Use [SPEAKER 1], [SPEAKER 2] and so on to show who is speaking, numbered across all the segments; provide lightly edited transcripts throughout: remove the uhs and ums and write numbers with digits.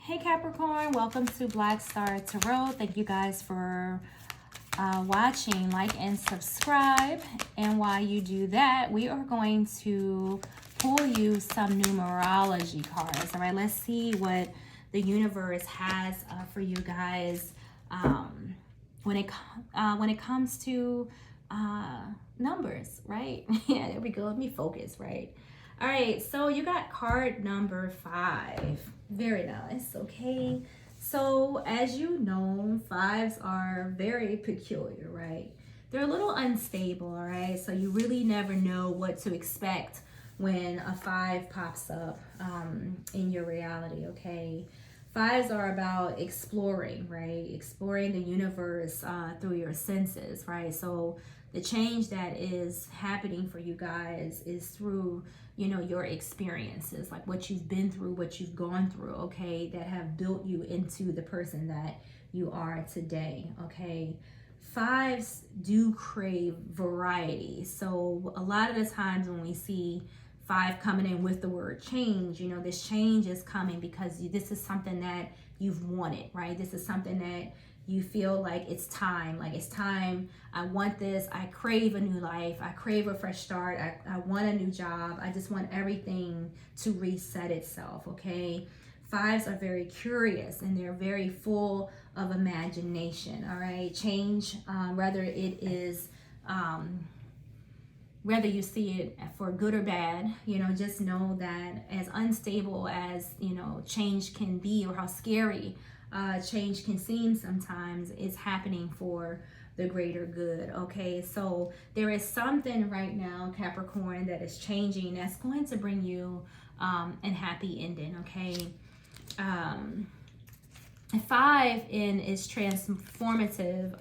[SPEAKER 1] Hey Capricorn, welcome to Black Star Tarot. Thank you guys for watching. Like and subscribe. And while you do that, we are going to pull you some numerology cards. All right, let's see what the universe has for you guys when it comes to numbers, right? Yeah, there we go. Let me focus, right? All right, so you got card number 5. Very nice, okay? So as you know, 5s are very peculiar, right? They're a little unstable, all right? So you really never know what to expect when a 5 pops up in your reality, okay? 5s are about exploring, right? Exploring the universe through your senses, right? So the change that is happening for you guys is through, you know, your experiences, like what you've been through, what you've gone through, okay, that have built you into the person that you are today, okay? 5s do crave variety. So a lot of the times when we see 5 coming in with the word change, you know, this change is coming because this is something that you've wanted, right? This is something that you feel like it's time, I want this, I crave a new life, I crave a fresh start, I want a new job, I just want everything to reset itself, okay? 5s are very curious and they're very full of imagination, all right? Change, whether it is, whether you see it for good or bad, you know, just know that as unstable as, you know, change can be, or how scary change can seem sometimes, is happening for the greater good, okay? So there is something right now, Capricorn, that is changing that's going to bring you an happy ending, okay? 5 in its transformative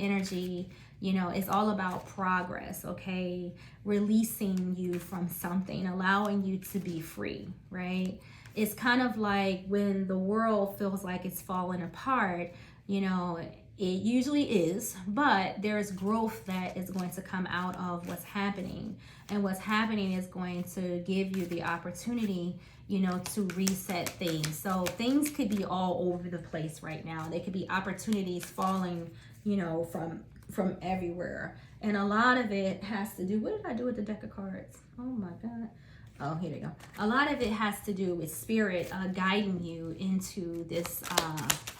[SPEAKER 1] energy, you know, it's all about progress, okay? Releasing you from something, allowing you to be free, right? It's kind of like when the world feels like it's falling apart, you know, it usually is, but there's growth that is going to come out of what's happening. And what's happening is going to give you the opportunity, you know, to reset things. So things could be all over the place right now. There could be opportunities falling, you know, from everywhere. And a lot of it has to do, what did I do with the deck of cards? Oh my God. Oh, here we go. A lot of it has to do with spirit guiding you into this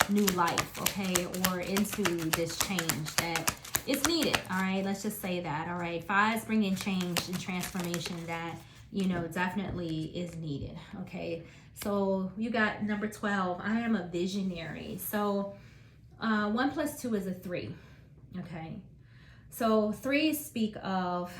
[SPEAKER 1] new life, okay, or into this change that is needed, all right? Let's just say that, all right? 5s bring in change and transformation that, you know, definitely is needed, okay? So you got number 12. I am a visionary. So 1 + 2 is a 3, okay? So 3s speak of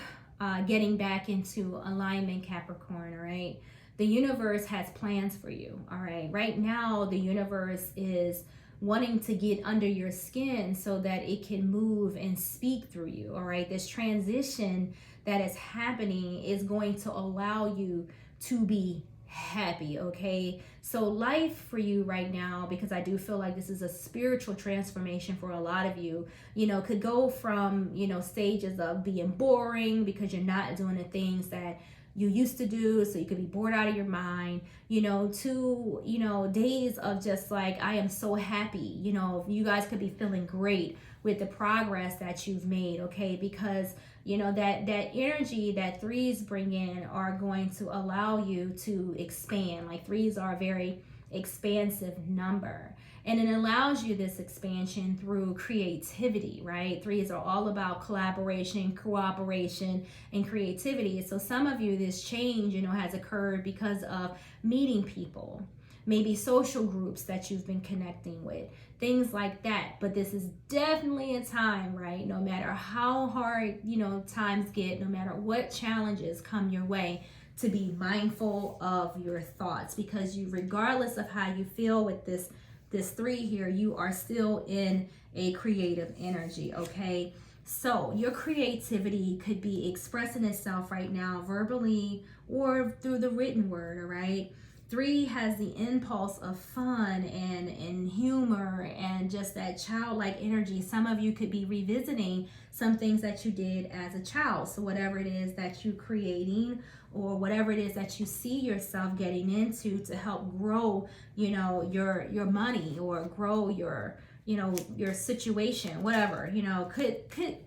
[SPEAKER 1] getting back into alignment, Capricorn, all right? The universe has plans for you, all right? Right now, the universe is wanting to get under your skin so that it can move and speak through you, all right? This transition that is happening is going to allow you to be happy, okay? So life for you right now, because I do feel like this is a spiritual transformation for a lot of you, you know, could go from, you know, stages of being boring because you're not doing the things that you used to do, so you could be bored out of your mind, you know, to, you know, days of just like, I am so happy, you know, you guys could be feeling great with the progress that you've made, okay? Because, you know, that energy that 3s bring in are going to allow you to expand. Like 3s are a very expansive number. And it allows you this expansion through creativity, right? 3s are all about collaboration, cooperation, and creativity. So some of you, this change, you know, has occurred because of meeting people, maybe social groups that you've been connecting with, things like that. But this is definitely a time, right? No matter how hard, you know, times get, no matter what challenges come your way, to be mindful of your thoughts, because you, regardless of how you feel with this 3 here, you are still in a creative energy, okay? So your creativity could be expressing itself right now verbally or through the written word, all right? 3 has the impulse of fun and humor and just that childlike energy. Some of you could be revisiting some things that you did as a child. So whatever it is that you're creating, or whatever it is that you see yourself getting into to help grow, your money, or grow your your situation, whatever, could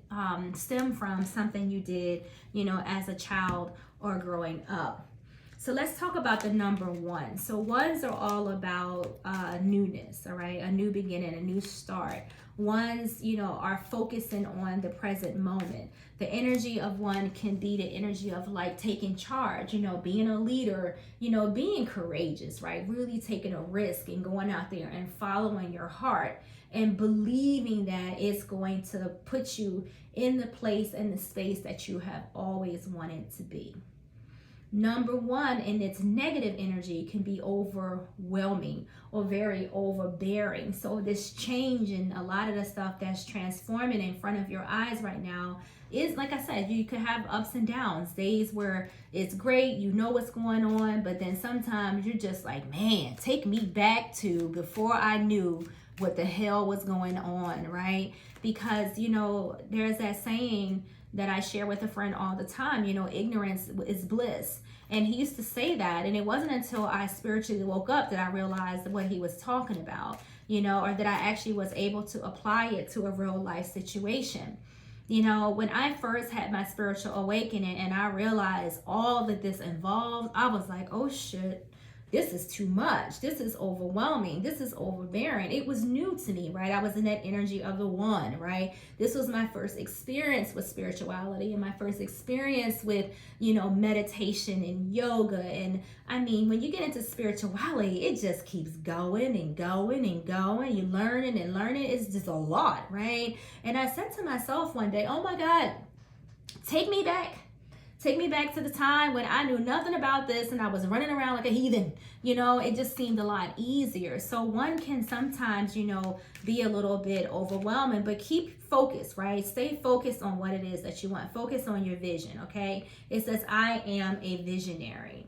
[SPEAKER 1] stem from something you did, as a child or growing up. So let's talk about the number 1. So 1s are all about newness, all right? A new beginning, a new start. 1s, are focusing on the present moment. The energy of 1 can be the energy of like taking charge, being a leader, being courageous, right? Really taking a risk and going out there and following your heart and believing that it's going to put you in the place and the space that you have always wanted to be. Number 1 in its negative energy can be overwhelming or very overbearing. So this change and a lot of the stuff that's transforming in front of your eyes right now is, like I said, you could have ups and downs, days where it's great, what's going on, but then sometimes you're just like, man, take me back to before I knew what the hell was going on, right? Because, there's that saying that I share with a friend all the time, ignorance is bliss. And he used to say that, and it wasn't until I spiritually woke up that I realized what he was talking about, or that I actually was able to apply it to a real life situation. When I first had my spiritual awakening and I realized all that this involved, I was like, oh shit, this is too much. This is overwhelming. This is overbearing. It was new to me, right? I was in that energy of the 1, right? This was my first experience with spirituality and my first experience with, meditation and yoga. And I mean, when you get into spirituality, it just keeps going and going and going. You're learning and learning. It's just a lot, right? And I said to myself one day, oh my God, take me back. Take me back to the time when I knew nothing about this and I was running around like a heathen. It just seemed a lot easier. So 1 can sometimes, be a little bit overwhelming, but keep focused, right? Stay focused on what it is that you want. Focus on your vision, okay? It says, I am a visionary.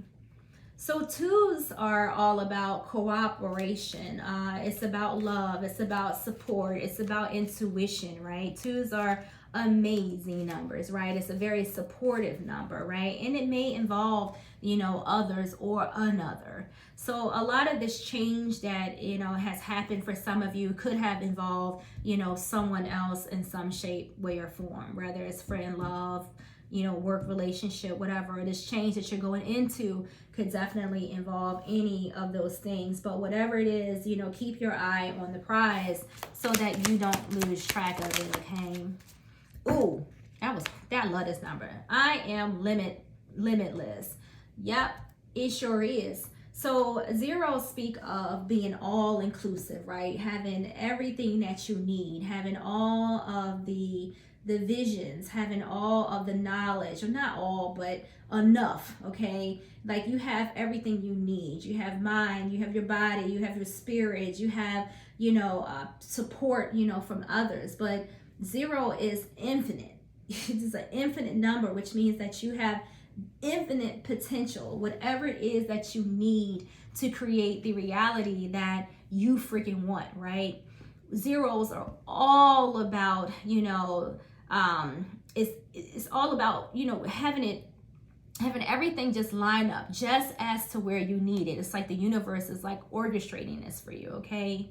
[SPEAKER 1] So 2s are all about cooperation. It's about love. It's about support. It's about intuition, right? 2s are amazing numbers, right? It's a very supportive number, right? And it may involve, others or another. So a lot of this change that, has happened for some of you could have involved, someone else in some shape, way, or form, whether it's friend, love, work relationship, whatever. This change that you're going into could definitely involve any of those things. But whatever it is, keep your eye on the prize so that you don't lose track of it, okay? Ooh, I love this number. I am limitless. Yep, it sure is. So 0 speak of being all inclusive, right? Having everything that you need, having all of the visions, having all of the knowledge, or not all, but enough, okay? Like you have everything you need. You have mind, you have your body, you have your spirit, you have, support, from others. But 0 is infinite. It's an infinite number, which means that you have infinite potential, whatever it is that you need to create the reality that you freaking want, right? 0s are all about, it's all about, having everything just line up just as to where you need it. It's like the universe is like orchestrating this for you, okay?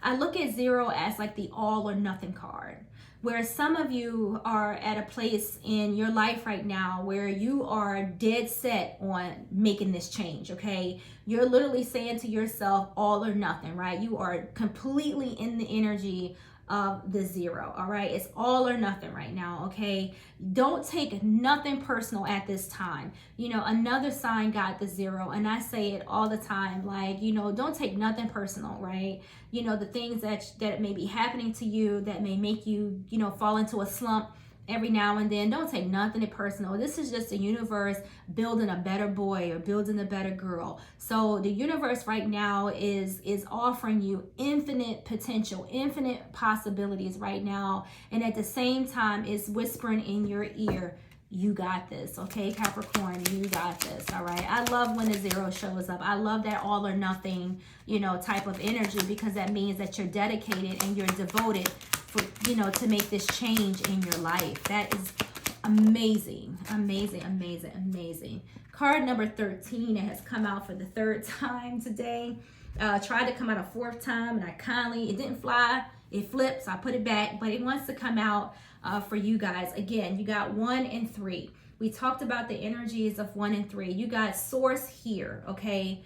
[SPEAKER 1] I look at 0 as like the all or nothing card, where some of you are at a place in your life right now where you are dead set on making this change, okay? You're literally saying to yourself, all or nothing, right? You are completely in the energy of the 0, all right? It's all or nothing right now, okay? Don't take nothing personal at this time. Another sign got the 0, and I say it all the time, like, don't take nothing personal, right? The things that may be happening to you that may make you, fall into a slump every now and then. Don't take nothing personal. This is just the universe building a better boy or building a better girl. So the universe right now is offering you infinite potential, infinite possibilities right now. And at the same time, it's whispering in your ear, You got this, okay, Capricorn? You got this, all right? I love when the zero shows up. I love that all or nothing, you know, type of energy, because that means that you're dedicated and you're devoted for, you know, to make this change in your life. That is amazing, amazing, amazing, amazing. Card number 13, it has come out for the third time today. Tried to come out a fourth time, and it didn't fly. It flips. I put it back, but it wants to come out for you guys. Again, you got 1 and 3. We talked about the energies of 1 and 3. You got source here, okay,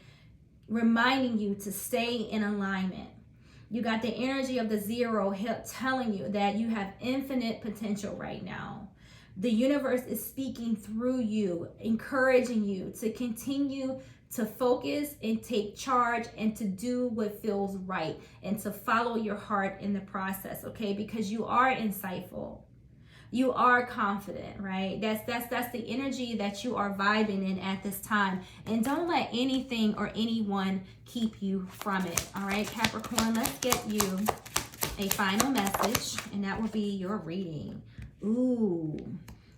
[SPEAKER 1] reminding you to stay in alignment. You got the energy of the 0 telling you that you have infinite potential right now. The universe is speaking through you, encouraging you to continue to focus and take charge and to do what feels right and to follow your heart in the process, okay? Because you are insightful. You are confident, right? That's the energy that you are vibing in at this time. And don't let anything or anyone keep you from it, all right, Capricorn? Let's get you a final message, and that will be your reading. Ooh.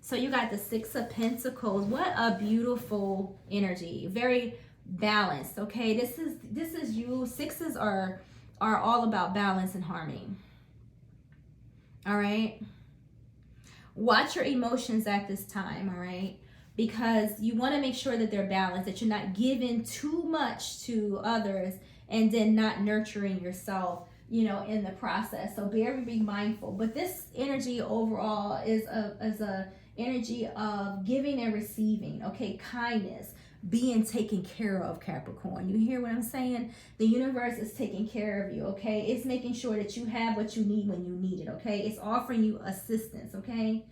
[SPEAKER 1] So you got the 6 of Pentacles. What a beautiful energy. Very balanced, okay? This is you. 6s are all about balance and harmony. All right? Watch your emotions at this time, all right? Because you want to make sure that they're balanced, that you're not giving too much to others and then not nurturing yourself, you know, in the process. So be mindful. But this energy overall is a energy of giving and receiving, okay? Kindness, being taken care of, Capricorn. You hear what I'm saying? The universe is taking care of you, okay? It's making sure that you have what you need when you need it, okay? It's offering you assistance, okay?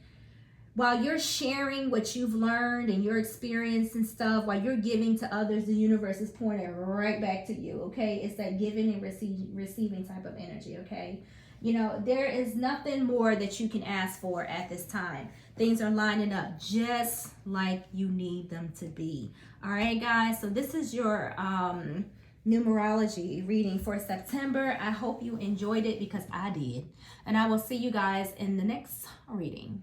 [SPEAKER 1] While you're sharing what you've learned and your experience and stuff, while you're giving to others, the universe is pouring it right back to you, okay? It's that giving and receiving type of energy, okay? You know, there is nothing more that you can ask for at this time. Things are lining up just like you need them to be. All right, guys. So this is your numerology reading for September. I hope you enjoyed it, because I did. And I will see you guys in the next reading.